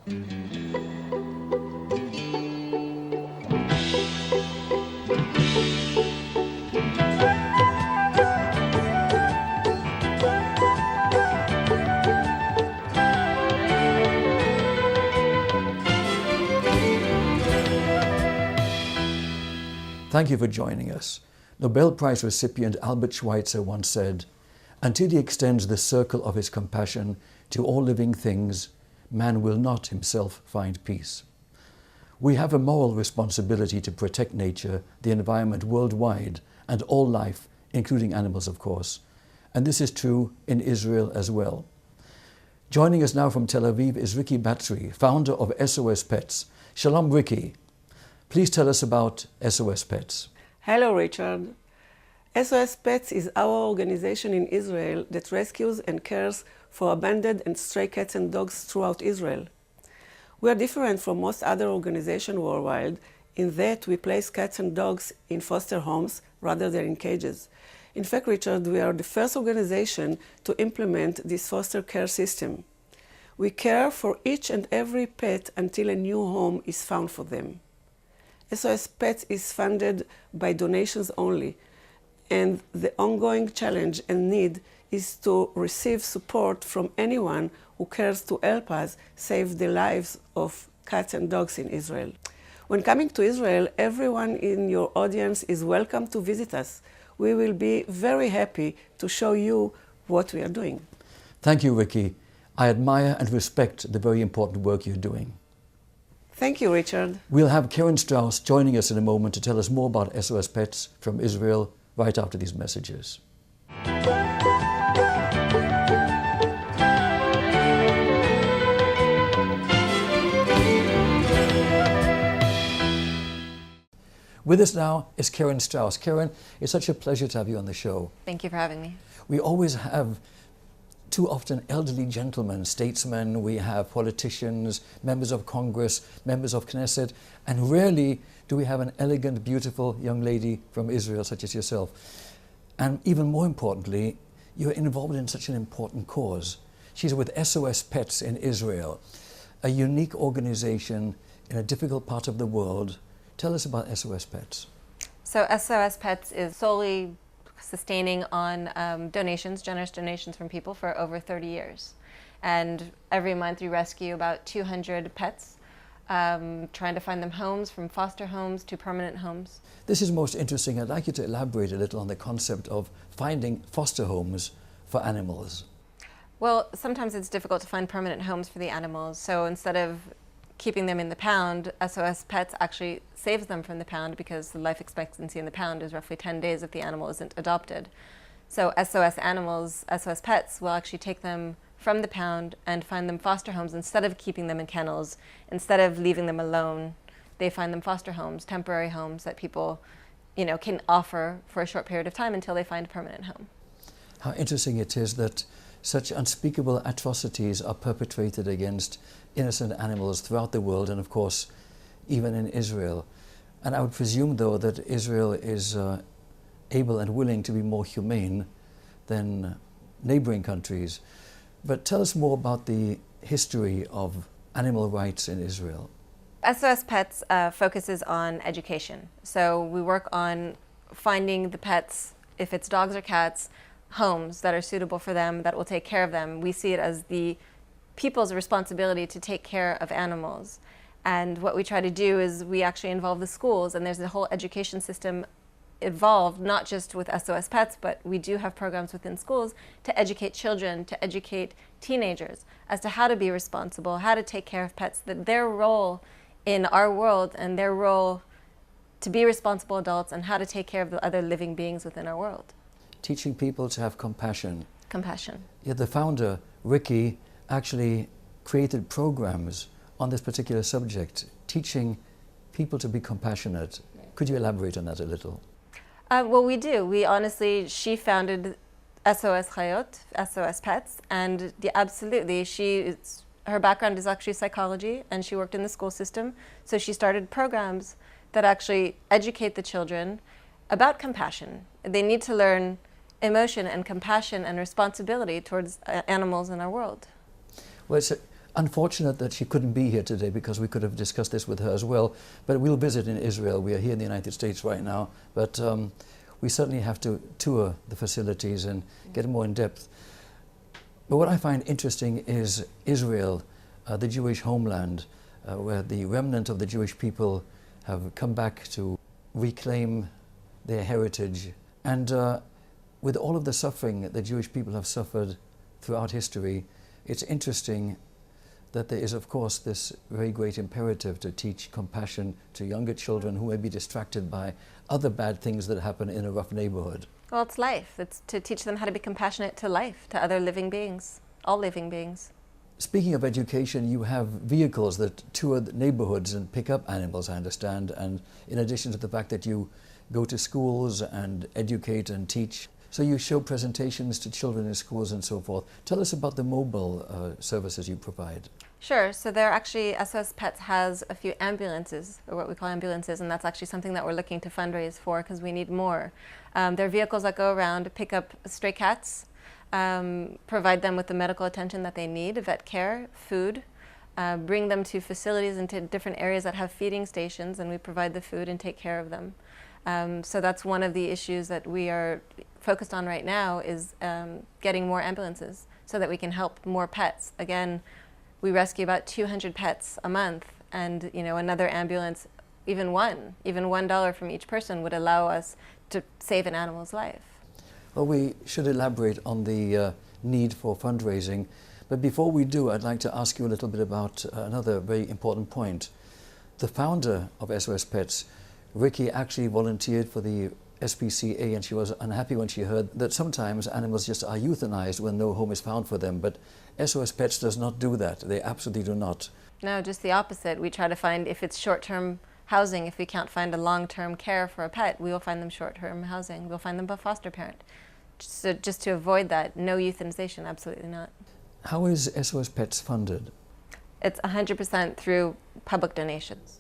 Thank you for joining us. Nobel Prize recipient Albert Schweitzer once said, "Until he extends the circle of his compassion to all living things, man will not himself find peace." We have a moral responsibility to protect nature, the environment worldwide, and all life, including animals, of course. And this is true in Israel as well. Joining us now from Tel Aviv is Ricky Batsri, founder of SOS Pets. Shalom, Ricky. Please tell us about SOS Pets. Hello, Richard. SOS Pets is our organization in Israel that rescues and cares for abandoned and stray cats and dogs throughout Israel. We are different from most other organizations worldwide in that we place cats and dogs in foster homes rather than in cages. In fact, Richard, we are the first organization to implement this foster care system. We care for each and every pet until a new home is found for them. SOS Pets is funded by donations only, and the ongoing challenge and need is to receive support from anyone who cares to help us save the lives of cats and dogs in Israel. When coming to Israel, everyone in your audience is welcome to visit us. We will be very happy to show you what we are doing. Thank you, Ricky. I admire and respect the very important work you're doing. Thank you, Richard. We'll have Karen Strauss joining us in a moment to tell us more about SOS Pets from Israel right after these messages. With us now is Karen Strauss. Karen, it's such a pleasure to have you on the show. Thank you for having me. We always have too often elderly gentlemen, statesmen, we have politicians, members of Congress, members of Knesset, and rarely do we have an elegant, beautiful young lady from Israel such as yourself. And even more importantly, you're involved in such an important cause. She's with SOS Pets in Israel, a unique organization in a difficult part of the world. Tell us about SOS Pets. So SOS Pets is solely sustaining on donations, generous donations from people for over 30 years. And every month we rescue about 200 pets, trying to find them homes, from foster homes to permanent homes. This is most interesting. I'd like you to elaborate a little on the concept of finding foster homes for animals. Well, sometimes it's difficult to find permanent homes for the animals, so instead of keeping them in the pound, SOS Pets actually saves them from the pound because the life expectancy in the pound is roughly 10 days if the animal isn't adopted. So SOS Animals, SOS Pets will actually take them from the pound and find them foster homes instead of keeping them in kennels, instead of leaving them alone. They find them foster homes, temporary homes that people, can offer for a short period of time until they find a permanent home. How interesting it is that such unspeakable atrocities are perpetrated against innocent animals throughout the world, and of course even in Israel. And I would presume though that Israel is able and willing to be more humane than neighboring countries. But tell us more about the history of animal rights in Israel. SOS Pets focuses on education. So we work on finding the pets, if it's dogs or cats, homes that are suitable for them, that will take care of them. We see it as the people's responsibility to take care of animals. And what we try to do is we actually involve the schools, and there's a whole education system involved, not just with SOS Pets, but we do have programs within schools to educate children, to educate teenagers as to how to be responsible, how to take care of pets, that their role in our world and their role to be responsible adults and how to take care of the other living beings within our world. Teaching people to have compassion. Compassion. Yeah, the founder, Ricky, actually created programs on this particular subject, teaching people to be compassionate. Could you elaborate on that a little? Well, we do. She founded SOS Chayot, SOS Pets, and absolutely, her background is actually psychology, and she worked in the school system, so she started programs that actually educate the children about compassion. They need to learn emotion and compassion and responsibility towards animals in our world. Well, it's Unfortunate that she couldn't be here today because we could have discussed this with her as well. But we'll visit in Israel. We are here in the United States right now. But we certainly have to tour the facilities and get more in depth. But what I find interesting is Israel, the Jewish homeland, where the remnant of the Jewish people have come back to reclaim their heritage. And with all of the suffering that the Jewish people have suffered throughout history, it's interesting that there is, of course, this very great imperative to teach compassion to younger children who may be distracted by other bad things that happen in a rough neighborhood. Well, it's life. It's to teach them how to be compassionate to life, to other living beings, all living beings. Speaking of education, you have vehicles that tour the neighborhoods and pick up animals, I understand, and in addition to the fact that you go to schools and educate and teach. So you show presentations to children in schools and so forth. Tell us about the mobile services you provide. Sure. So there actually, SOS Pets has a few ambulances, or what we call ambulances, and that's actually something that we're looking to fundraise for because we need more. There are vehicles that go around, pick up stray cats, provide them with the medical attention that they need, vet care, food, bring them to facilities and to different areas that have feeding stations, and we provide the food and take care of them. So that's one of the issues that we are focused on right now is getting more ambulances so that we can help more pets. Again, we rescue about 200 pets a month, and another ambulance, even $1 from each person would allow us to save an animal's life. Well, we should elaborate on the need for fundraising, but before we do, I'd like to ask you a little bit about another very important point. The founder of SOS Pets, Ricky, actually volunteered for the SPCA, and she was unhappy when she heard that sometimes animals just are euthanized when no home is found for them, but SOS Pets does not do that. They absolutely do not. No, just the opposite. We try to find, if it's short-term housing, if we can't find a long-term care for a pet, we will find them short-term housing. We'll find them a foster parent. So just to avoid that, no euthanization, absolutely not. How is SOS Pets funded? It's 100% through public donations.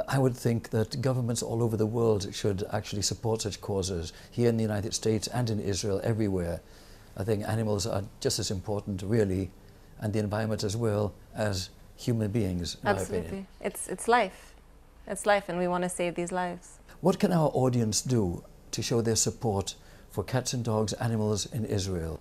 I would think that governments all over the world should actually support such causes, here in the United States and in Israel, everywhere. I think animals are just as important, really, and the environment as well, as human beings, in Absolutely. my opinion. It's life. It's life, and we want to save these lives. What can our audience do to show their support for cats and dogs, animals in Israel?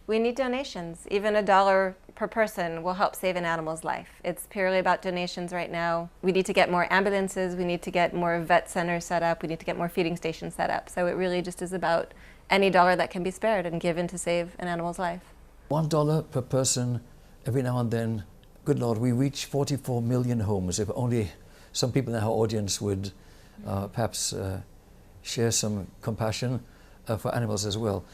We need donations. Even $1 per person will help save an animal's life. It's purely about donations right now. We need to get more ambulances. We need to get more vet centers set up. We need to get more feeding stations set up. So it really just is about any dollar that can be spared and given to save an animal's life. $1 per person every now and then. Good Lord, we reach 44 million homes. If only some people in our audience would perhaps share some compassion for animals as well.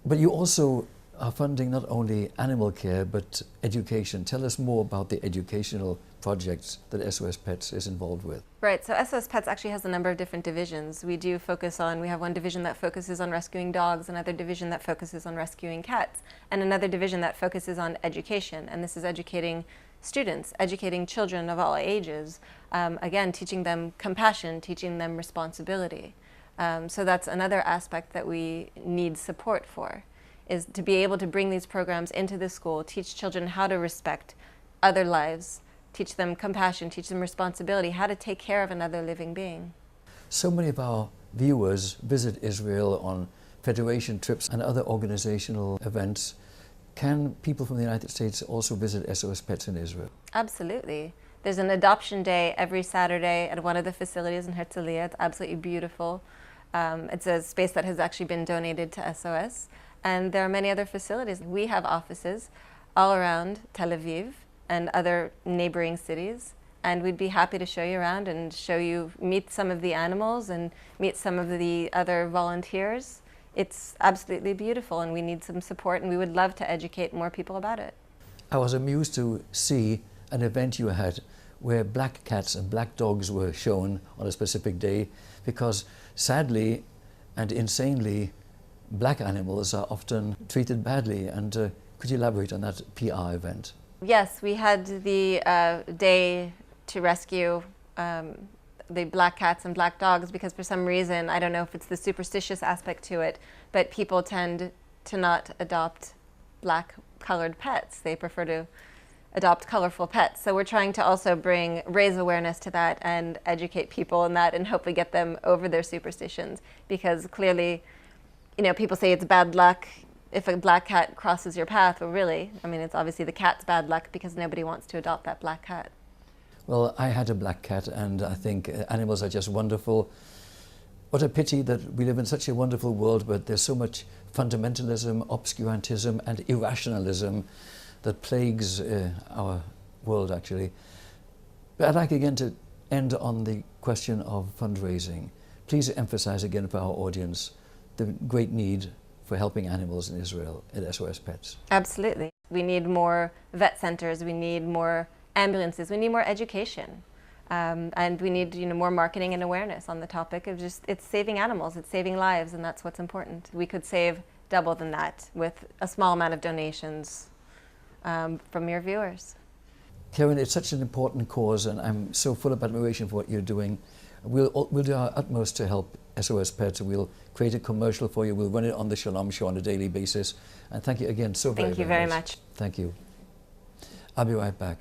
But you also are funding not only animal care, but education. Tell us more about the educational projects that SOS Pets is involved with. Right, so SOS Pets actually has a number of different divisions. We have one division that focuses on rescuing dogs, another division that focuses on rescuing cats, and another division that focuses on education. And this is educating students, educating children of all ages, again, teaching them compassion, teaching them responsibility. So that's another aspect that we need support for, is to be able to bring these programs into the school, teach children how to respect other lives, teach them compassion, teach them responsibility, how to take care of another living being. So many of our viewers visit Israel on federation trips and other organizational events. Can people from the United States also visit SOS Pets in Israel? Absolutely. There's an adoption day every Saturday at one of the facilities in Herzliya. It's absolutely beautiful. It's a space that has actually been donated to SOS. And there are many other facilities. We have offices all around Tel Aviv and other neighboring cities. And we'd be happy to show you around and meet some of the animals and meet some of the other volunteers. It's absolutely beautiful, and we need some support, and we would love to educate more people about it. I was amused to see an event you had where black cats and black dogs were shown on a specific day, because sadly and insanely, black animals are often treated badly. And could you elaborate on that PR event? Yes, we had the day to rescue the black cats and black dogs, because for some reason, I don't know if it's the superstitious aspect to it, but people tend to not adopt black colored pets. They prefer to adopt colorful pets. So we're trying to also raise awareness to that and educate people in that and hopefully get them over their superstitions, because clearly, people say it's bad luck if a black cat crosses your path, but really, it's obviously the cat's bad luck because nobody wants to adopt that black cat. Well, I had a black cat, and I think animals are just wonderful. What a pity that we live in such a wonderful world, but there's so much fundamentalism, obscurantism, and irrationalism that plagues our world, actually. But I'd like again to end on the question of fundraising. Please emphasize again for our audience the great need for helping animals in Israel at SOS Pets. Absolutely. We need more vet centers, we need more ambulances, we need more education. And we need more marketing and awareness on the topic of it's saving animals, it's saving lives, and that's what's important. We could save double than that with a small amount of donations from your viewers. Karen, it's such an important cause, and I'm so full of admiration for what you're doing. We'll do our utmost to help SOS Pets. We'll create a commercial for you. We'll run it on the Shalom Show on a daily basis. And thank you again so very much. Thank you very much. Thank you. I'll be right back.